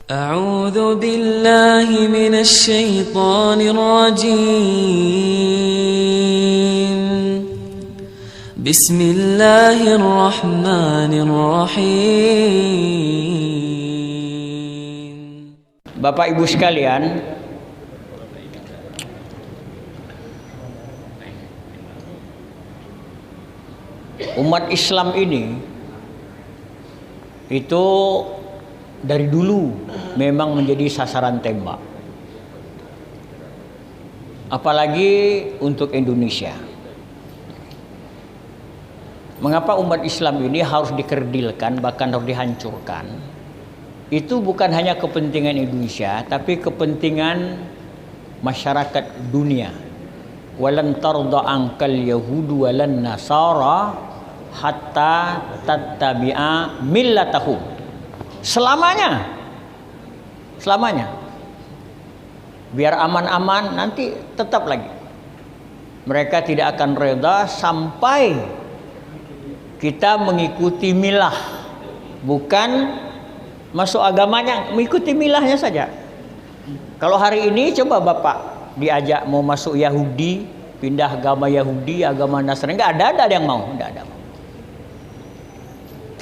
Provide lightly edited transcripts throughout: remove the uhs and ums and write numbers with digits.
أعوذ بالله من الشيطان الرجيم بسم الله الرحمن الرحيم. Bapak Ibu sekalian, umat Islam ini itu dari dulu memang menjadi sasaran tembak, apalagi untuk Indonesia. Mengapa umat Islam ini harus dikerdilkan, bahkan harus dihancurkan? Itu bukan hanya kepentingan Indonesia, tapi kepentingan masyarakat dunia. Walan tarda ankal yahudu walan nasara hatta tattabi'a millatahum. Selamanya biar aman-aman, nanti tetap lagi mereka tidak akan reda sampai kita mengikuti milah, bukan masuk agamanya, mengikuti milahnya saja. Kalau hari ini coba Bapak diajak mau masuk Yahudi, pindah agama Yahudi, agama Nasrani, nggak ada yang mau, nggak ada.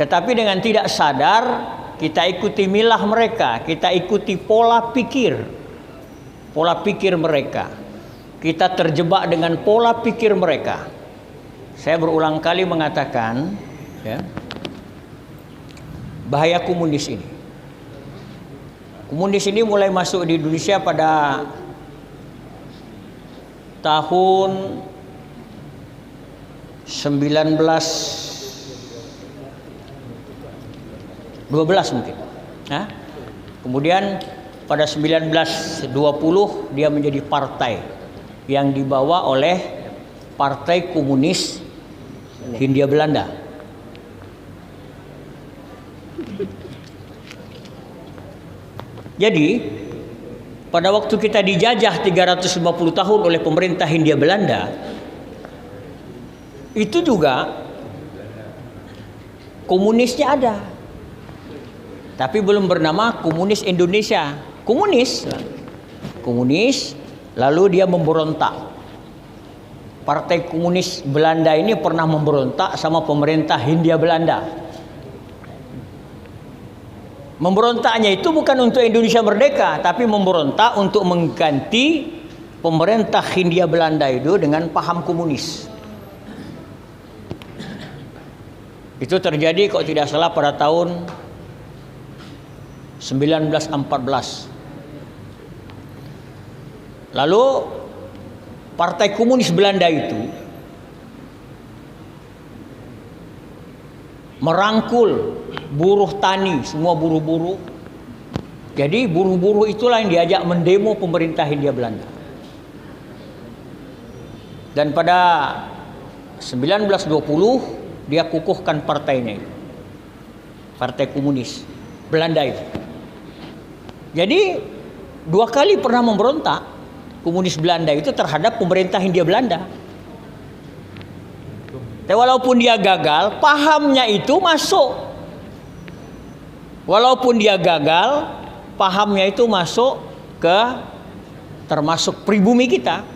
Tetapi dengan tidak sadar kita ikuti milah mereka, kita ikuti pola pikir mereka, kita terjebak dengan pola pikir mereka. Saya berulang kali mengatakan, ya, bahaya komunis ini. Komunis ini mulai masuk di Indonesia pada tahun 1912 mungkin. Nah, kemudian pada 1920 dia menjadi partai yang dibawa oleh Partai Komunis Hindia Belanda. Jadi pada waktu kita dijajah 350 tahun oleh pemerintah Hindia Belanda, itu juga komunisnya ada, tapi belum bernama Komunis Indonesia. Komunis, lalu dia memberontak. Partai Komunis Belanda ini pernah memberontak sama pemerintah Hindia Belanda. Memberontaknya itu bukan untuk Indonesia merdeka, tapi memberontak untuk mengganti pemerintah Hindia Belanda itu dengan paham komunis. Itu terjadi kalau tidak salah pada tahun 1914. Lalu Partai Komunis Belanda itu merangkul buruh tani, semua buruh-buruh. Jadi buruh-buruh itulah yang diajak mendemo pemerintah Hindia Belanda. Dan pada 1920 dia kukuhkan partainya itu, Partai Komunis Belanda itu. Jadi dua kali pernah memberontak Komunis Belanda itu terhadap pemerintah Hindia Belanda. Tapi walaupun dia gagal, pahamnya itu masuk. Walaupun dia gagal, pahamnya itu masuk ke termasuk pribumi kita.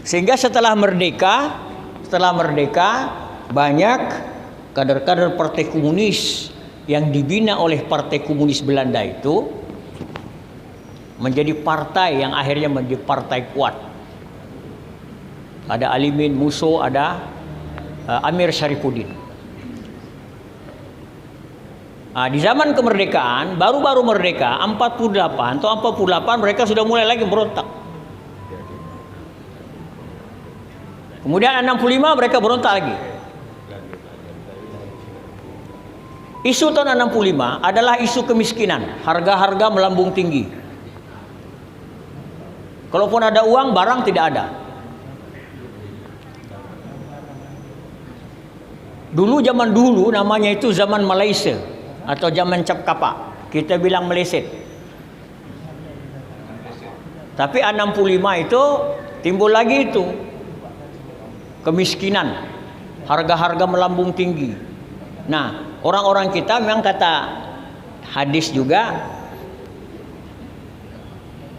Sehingga setelah merdeka banyak kader-kader Partai Komunis yang dibina oleh Partai Komunis Belanda itu menjadi partai yang akhirnya menjadi partai kuat. Ada Alimin Musso, ada Amir Syarifuddin. Di zaman kemerdekaan, baru-baru merdeka 48 mereka sudah mulai lagi berontak. Kemudian 65 mereka berontak lagi. Isu tahun 65 adalah isu kemiskinan, harga-harga melambung tinggi. Kalaupun ada uang, barang tidak ada. Zaman dulu namanya itu zaman Malaysia atau zaman cap kapak. Kita bilang meleset. Tapi 65 itu timbul lagi itu kemiskinan, harga-harga melambung tinggi. Nah, orang-orang kita memang kata hadis juga,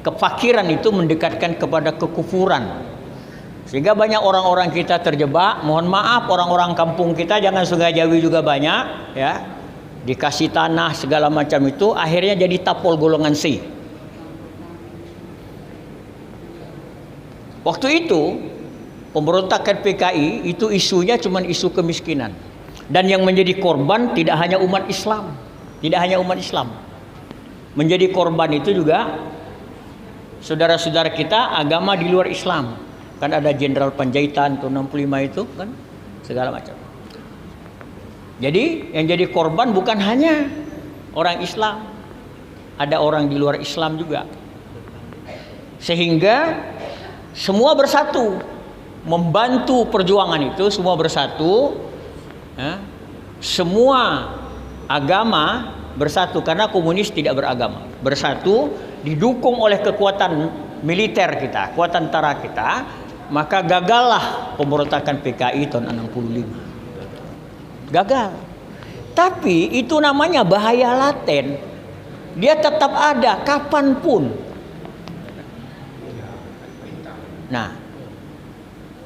kefakiran itu mendekatkan kepada kekufuran. Sehingga banyak orang-orang kita terjebak. Mohon maaf, orang-orang kampung kita, jangan Sungai Jawi juga banyak, ya, dikasih tanah segala macam itu, akhirnya jadi tapol golongan C. Waktu itu pemberontakan PKI itu isunya cuma isu kemiskinan, dan yang menjadi korban tidak hanya umat Islam, menjadi korban itu juga saudara-saudara kita agama di luar Islam. Kan ada Jenderal Panjaitan tahun 65 itu kan, segala macam. Jadi yang jadi korban bukan hanya orang Islam, ada orang di luar Islam juga. Sehingga semua bersatu membantu perjuangan itu, semua bersatu, ya, semua agama bersatu, karena komunis tidak beragama, bersatu didukung oleh kekuatan militer kita, kekuatan tentara kita. Maka gagallah pemberontakan PKI tahun 65. Gagal. Tapi itu namanya bahaya laten. Dia tetap ada kapanpun. Nah,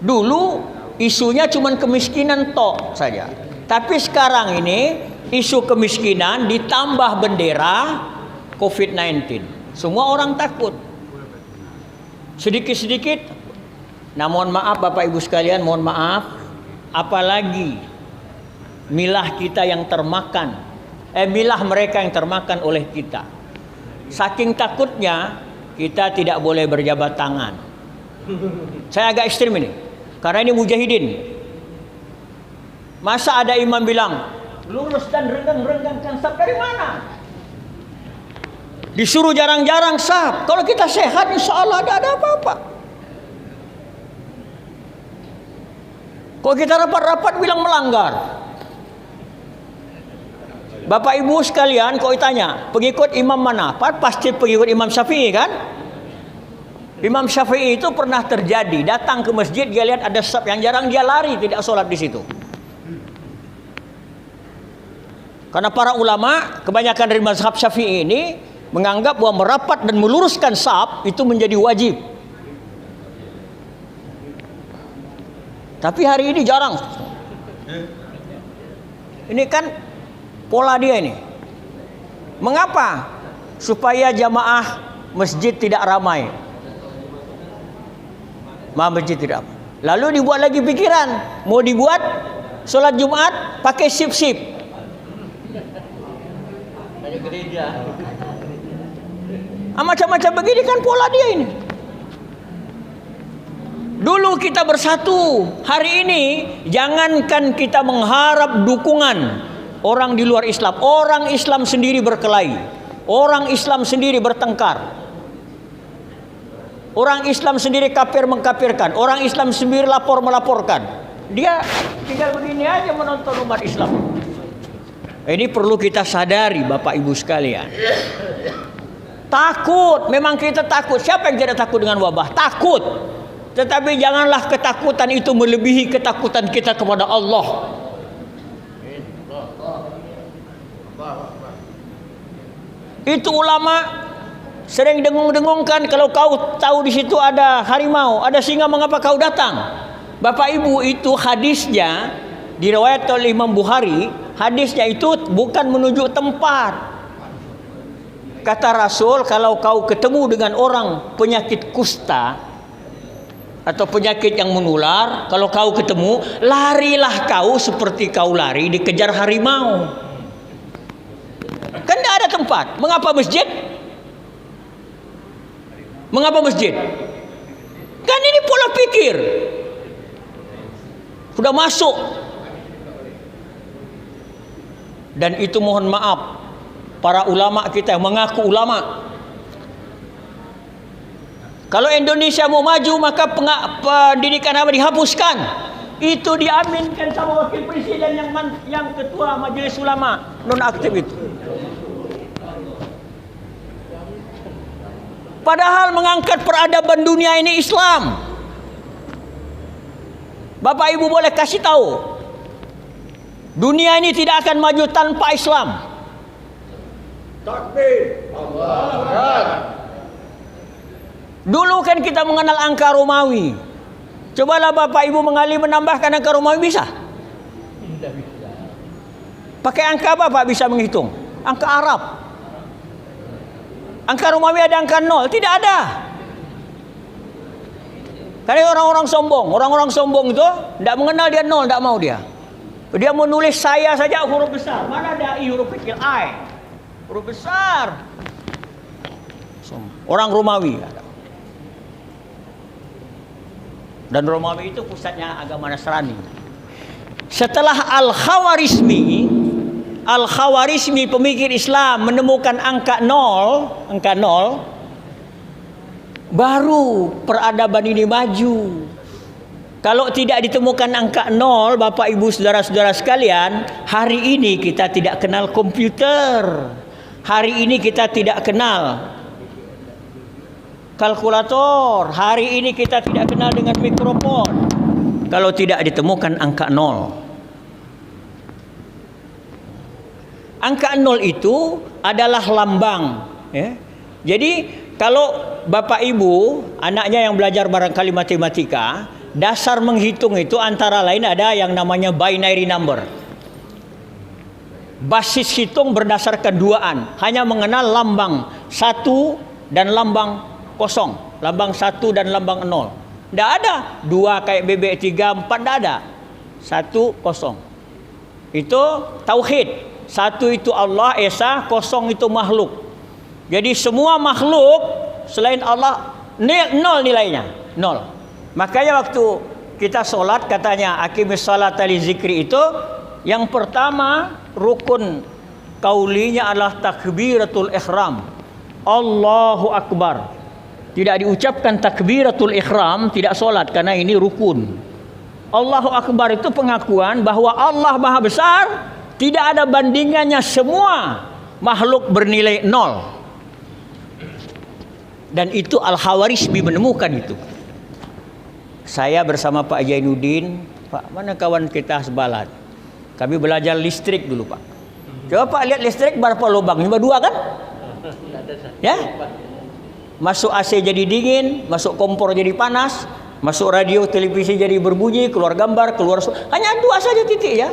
dulu isunya cuma kemiskinan tok saja. Tapi sekarang ini isu kemiskinan ditambah bendera COVID-19. Semua orang takut. Sedikit-sedikit. Nah, mohon maaf Bapak Ibu sekalian, mohon maaf, apalagi milah kita yang termakan, milah mereka yang termakan oleh kita. Saking takutnya kita tidak boleh berjabat tangan. Saya agak ekstrim ini, karena ini mujahidin. Masa ada imam bilang lurus dan renggang-renggangkan saf, dari mana? Disuruh jarang-jarang saf. Kalau kita sehat, insya Allah tidak ada apa-apa. Kalau kita rapat-rapat bilang melanggar. Bapak Ibu sekalian, kalau ditanya pengikut imam mana? Pasti pengikut Imam Syafi'i kan? Imam Syafi'i itu pernah terjadi datang ke masjid, dia lihat ada saf yang jarang, dia lari tidak sholat di situ. Karena para ulama kebanyakan dari mazhab Syafi'i ini menganggap bahwa merapat dan meluruskan saf itu menjadi wajib. Tapi hari ini jarang. Ini kan pola dia ini. Mengapa? Supaya jamaah masjid tidak ramai. Masjid tidak ramai. Lalu dibuat lagi pikiran, mau dibuat sholat Jumat pakai sip-sip. Banyak gereja. Macam-macam begini kan pola dia ini. Dulu kita bersatu, hari ini jangankan kita mengharap dukungan orang di luar Islam, orang Islam sendiri berkelahi, orang Islam sendiri bertengkar, orang Islam sendiri kafir mengkafirkan, orang Islam sendiri lapor melaporkan. Dia tinggal begini aja menonton umat Islam. Ini perlu kita sadari Bapak Ibu sekalian. Takut, memang kita takut. Siapa yang tidak takut dengan wabah? Takut. Tetapi janganlah ketakutan itu melebihi ketakutan kita kepada Allah. Itu ulama sering dengung-dengungkan, kalau kau tahu di situ ada harimau, ada singa, mengapa kau datang? Bapak Ibu, itu hadisnya diriwayatkan oleh Imam Bukhari. Hadisnya itu bukan menunjuk tempat. Kata Rasul, kalau kau ketemu dengan orang penyakit kusta atau penyakit yang menular, kalau kau ketemu, larilah kau seperti kau lari dikejar harimau. Kan tidak ada tempat. Mengapa masjid? Mengapa masjid? Kan ini pola pikir sudah masuk. Dan itu mohon maaf, para ulama kita yang mengaku ulama, kalau Indonesia mau maju maka pendidikan agama dihapuskan. Itu diaminkan sama wakil presiden yang ketua majelis ulama non aktif itu. Padahal mengangkat peradaban dunia ini Islam. Bapak Ibu boleh kasih tahu, dunia ini tidak akan maju tanpa Islam. Takbir. Allah. Dulu kan kita mengenal angka Romawi. Cobalah Bapak Ibu mengali menambahkan angka Romawi bisa? Tidak bisa. Pakai angka apa Pak bisa menghitung? Angka Arab. Angka Romawi ada angka 0? Tidak ada. Karena orang-orang sombong itu tidak mengenal dia 0, tidak mau dia. Dia mau nulis saya saja huruf besar. Mana ada huruf kecil I? Huruf besar. Orang Romawi. Dan Romawi itu pusatnya agama Nasrani. Setelah Al-Khawarizmi pemikir Islam menemukan angka 0, baru peradaban ini maju. Kalau tidak ditemukan angka 0, Bapak Ibu saudara-saudara sekalian, hari ini kita tidak kenal komputer. Hari ini kita tidak kenal kalkulator. Hari ini kita tidak kenal dengan mikrofon. Kalau tidak ditemukan angka 0. Angka 0 itu adalah lambang. Ya. Jadi kalau Bapak Ibu, anaknya yang belajar barangkali matematika, dasar menghitung itu antara lain ada yang namanya binary number. Basis hitung berdasarkan duaan. Hanya mengenal lambang 1 dan lambang 0. Lambang 1 dan lambang 0. Tidak ada 2 kayak bebek 3, 4, tidak ada. 1, 0. Itu tauhid. 1 itu Allah Esa, 0 itu makhluk. Jadi semua makhluk selain Allah 0 nilainya, 0. Makanya waktu kita sholat katanya aqimis sholata li zikri itu yang pertama rukun kaulinya adalah takbiratul ihram. Allahu Akbar. Tidak diucapkan takbiratul ihram tidak sholat karena ini rukun. Allahu Akbar itu pengakuan bahwa Allah Maha Besar, tidak ada bandingannya, semua makhluk bernilai 0. Dan itu Al-Khawarizmi menemukan itu. Saya bersama Pak Jainuddin, Pak, mana kawan kita sebalat? Kami belajar listrik dulu, Pak. Coba Pak lihat listrik berapa lubang? Cuma 2 kan? Ya? Masuk AC jadi dingin, masuk kompor jadi panas, masuk radio televisi jadi berbunyi, keluar gambar, keluar hanya 2 saja titik ya.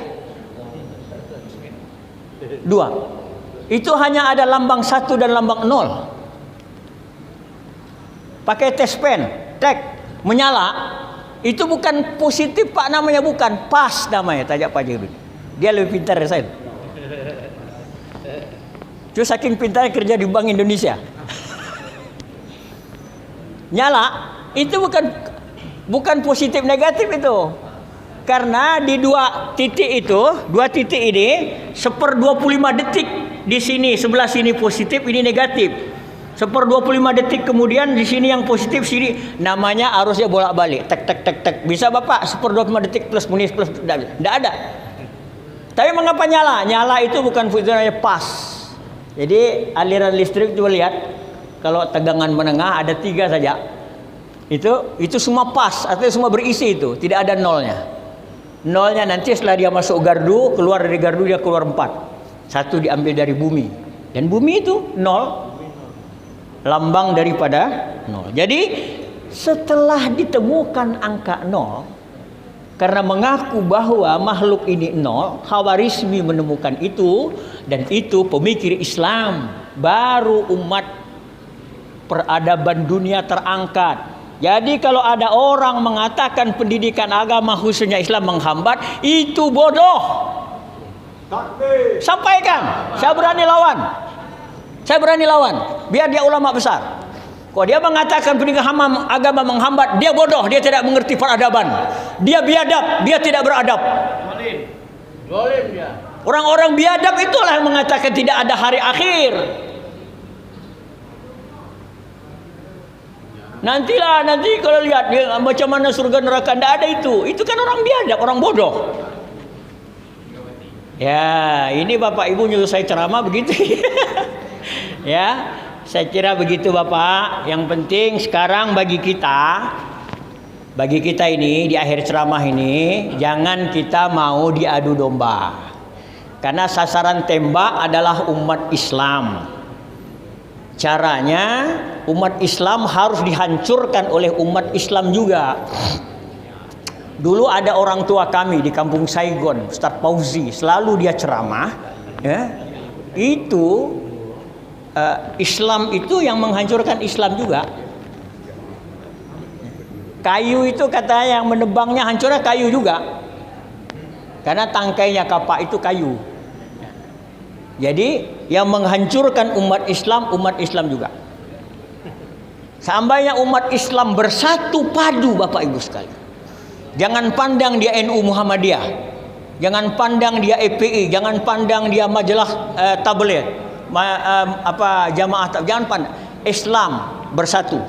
2. Itu hanya ada lambang 1 dan lambang 0. Pakai tes pen, tek, menyala. Itu bukan positif Pak namanya, bukan pas namanya, tajak Pak Jibril. Dia lebih pintar dari saya. Cuma saking pintarnya kerja di Bank Indonesia. Nyala, itu bukan positif negatif itu. Karena di 2 titik itu, 2 titik ini 1/25 detik di sini, sebelah sini positif, ini negatif. 1/25 detik kemudian di sini yang positif, sini namanya arusnya bolak-balik. Tek tek tek tek. Bisa Bapak 1/25 detik plus minus plus tidak ada. Tapi mengapa nyala? Nyala itu bukan fungsinya pas. Jadi aliran listrik coba lihat. Kalau tegangan menengah ada 3 saja. Itu semua pas, artinya semua berisi itu, tidak ada nolnya. Nolnya nanti setelah dia masuk gardu, keluar dari gardu dia keluar 4. 1 diambil dari bumi. Dan bumi itu 0. Lambang daripada 0. Jadi setelah ditemukan angka 0, karena mengaku bahwa makhluk ini 0, Khawarizmi menemukan itu, dan itu pemikir Islam, baru umat peradaban dunia terangkat. Jadi kalau ada orang mengatakan pendidikan agama khususnya Islam menghambat, itu bodoh. Sampaikan, saya berani lawan. Biar dia ulama besar. Kalau dia mengatakan pendidikan agama menghambat, dia bodoh, dia tidak mengerti peradaban. Dia biadab, dia tidak beradab. Orang-orang biadab itulah yang mengatakan tidak ada hari akhir. Nanti kalau lihat dia, macam mana surga neraka, tidak ada itu. Itu kan orang biadab, orang bodoh. Ya, ini Bapak Ibu nyuruh saya ceramah begitu. Ya, saya kira begitu Bapak. Yang penting sekarang bagi kita ini di akhir ceramah ini, jangan kita mau diadu domba. Karena sasaran tembak adalah umat Islam. Caranya umat Islam harus dihancurkan oleh umat Islam juga. Dulu ada orang tua kami di kampung Saigon, Ustaz Fauzi, selalu dia ceramah, ya. Itu Islam itu yang menghancurkan Islam juga. Kayu itu katanya yang menebangnya hancurnya kayu juga. Karena tangkainya kapak itu kayu. Jadi yang menghancurkan umat Islam juga. Seandainya umat Islam bersatu padu, Bapak Ibu sekalian. Jangan pandang dia NU Muhammadiyah, jangan pandang dia EPI, jangan pandang dia majalah tabligh, jamaah, jangan pandang. Islam bersatu.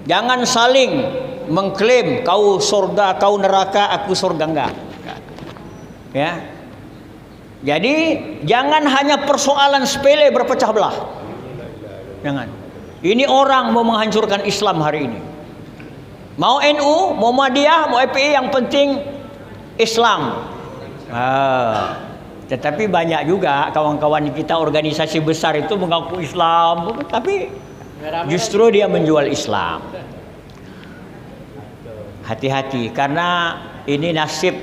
Jangan saling mengklaim kau surga, kau neraka, aku surga, enggak. Ya. Jadi jangan hanya persoalan sepele berpecah belah. Jangan. Ini orang mau menghancurkan Islam hari ini. Mau NU, mau Muhammadiyah, mau EPI, yang penting Islam. Tetapi banyak juga kawan-kawan kita organisasi besar itu mengaku Islam, tapi justru dia menjual Islam. Hati-hati, karena ini nasib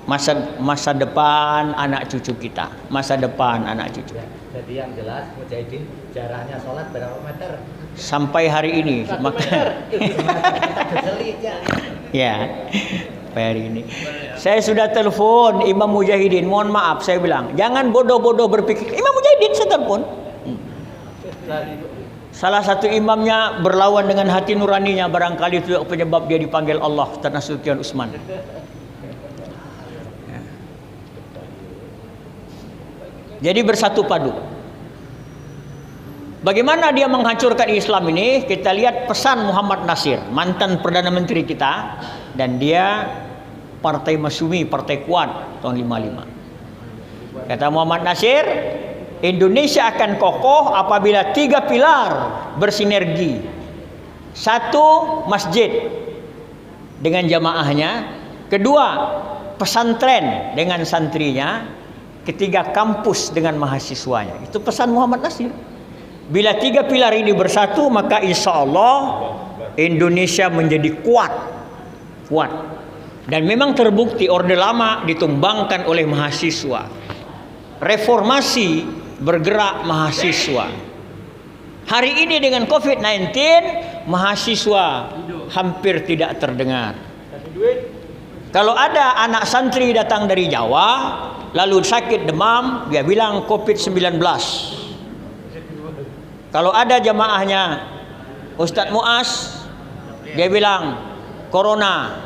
masa depan anak cucu kita, masa depan anak cucu. Jadi yang jelas Mujahidin jaraknya sholat berapa meter? Sampai hari ini, maka ya, sampai hari ini. Saya sudah telepon Imam Mujahidin, mohon maaf, saya bilang jangan bodoh-bodoh berpikir. Imam Mujahidin saya telepon. Salah satu imamnya berlawan dengan hati nuraninya, barangkali itu penyebab dia dipanggil Allah, Tanah Sultan Utsman. Jadi bersatu padu. Bagaimana dia menghancurkan Islam ini? Kita lihat pesan Muhammad Nasir, mantan Perdana Menteri kita, dan dia partai Masyumi, partai kuat tahun 55. Kata Muhammad Nasir, Indonesia akan kokoh apabila 3 pilar bersinergi. 1, masjid dengan jamaahnya. 2, pesantren dengan santrinya. 3, kampus dengan mahasiswanya. Itu pesan Muhammad Nasir. Bila 3 pilar ini bersatu, maka insya Allah Indonesia menjadi kuat. Dan memang terbukti Orde Lama ditumbangkan oleh mahasiswa. Reformasi bergerak mahasiswa. Hari ini dengan COVID-19, mahasiswa hampir tidak terdengar. Kalau ada anak santri datang dari Jawa, lalu sakit demam, dia bilang COVID-19. Kalau ada jamaahnya Ustadz Muas, dia bilang Corona.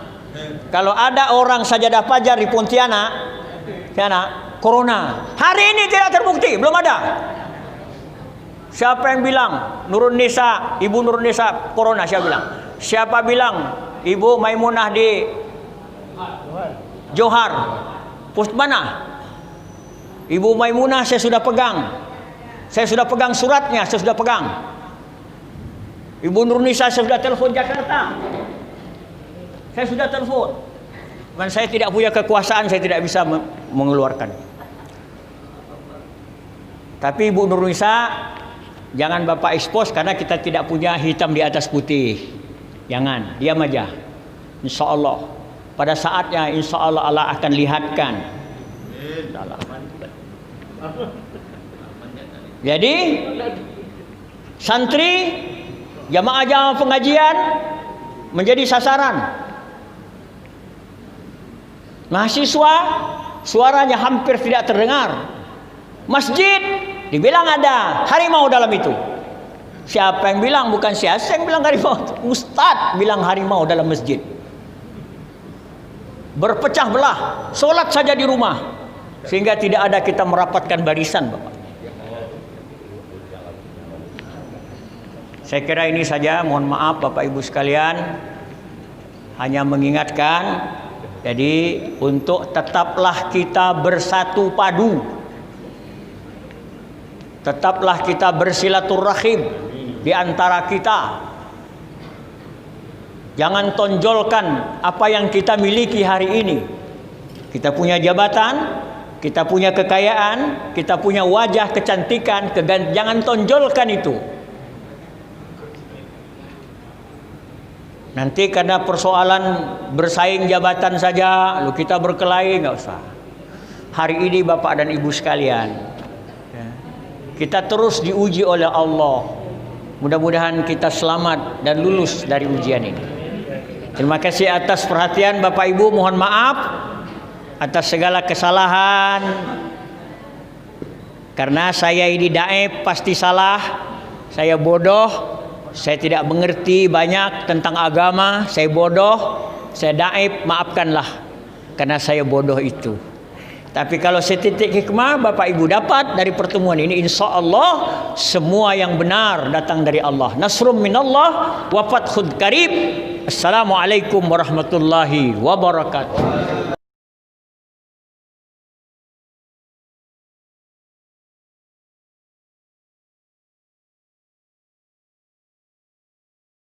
Kalau ada orang sajadah fajar di Pontianak, Corona. Hari ini tidak terbukti, belum ada. Siapa yang bilang Nurun Nisa, Ibu Nurun Nisa Corona? Siapa bilang? Siapa bilang Ibu Maimunah di Johar? Post mana? Ibu Maimunah saya sudah pegang. Saya sudah pegang suratnya, saya sudah pegang. Ibu Nurun Nisa saya sudah telepon Jakarta. Saya sudah telepon. Dan saya tidak punya kekuasaan, saya tidak bisa mengeluarkan. Tapi Ibu Nurun Nisa, jangan Bapak expose karena kita tidak punya hitam di atas putih. Jangan, diam aja. Insya Allah. Pada saatnya insya Allah Allah akan lihatkan. Jadi santri, jamaah pengajian menjadi sasaran. Mahasiswa suaranya hampir tidak terdengar. Masjid dibilang ada harimau dalam itu. Siapa yang bilang? Bukan saya yang bilang harimau. Ustadz bilang harimau dalam masjid. Berpecah belah, sholat saja di rumah, sehingga tidak ada kita merapatkan barisan, Bapak. Saya kira ini saja, mohon maaf Bapak Ibu sekalian, hanya mengingatkan. Jadi untuk tetaplah kita bersatu padu, tetaplah kita bersilaturahim di antara kita. Jangan tonjolkan apa yang kita miliki hari ini. Kita punya jabatan, Kita punya kekayaan, kita punya wajah kecantikan, jangan tonjolkan itu. Nanti karena persoalan bersaing jabatan saja, lalu kita berkelahi, nggak usah. Hari ini Bapak dan Ibu sekalian, kita terus diuji oleh Allah. Mudah-mudahan kita selamat dan lulus dari ujian ini. Terima kasih atas perhatian Bapak Ibu, mohon maaf atas segala kesalahan. Karena saya ini daif, pasti salah. Saya bodoh, saya tidak mengerti banyak tentang agama, saya bodoh, saya daif, maafkanlah karena saya bodoh itu. Tapi kalau setitik hikmah Bapak Ibu dapat dari pertemuan ini, insya Allah semua yang benar datang dari Allah. Nasrum minallah wa fathun qarib. Assalamualaikum warahmatullahi wabarakatuh.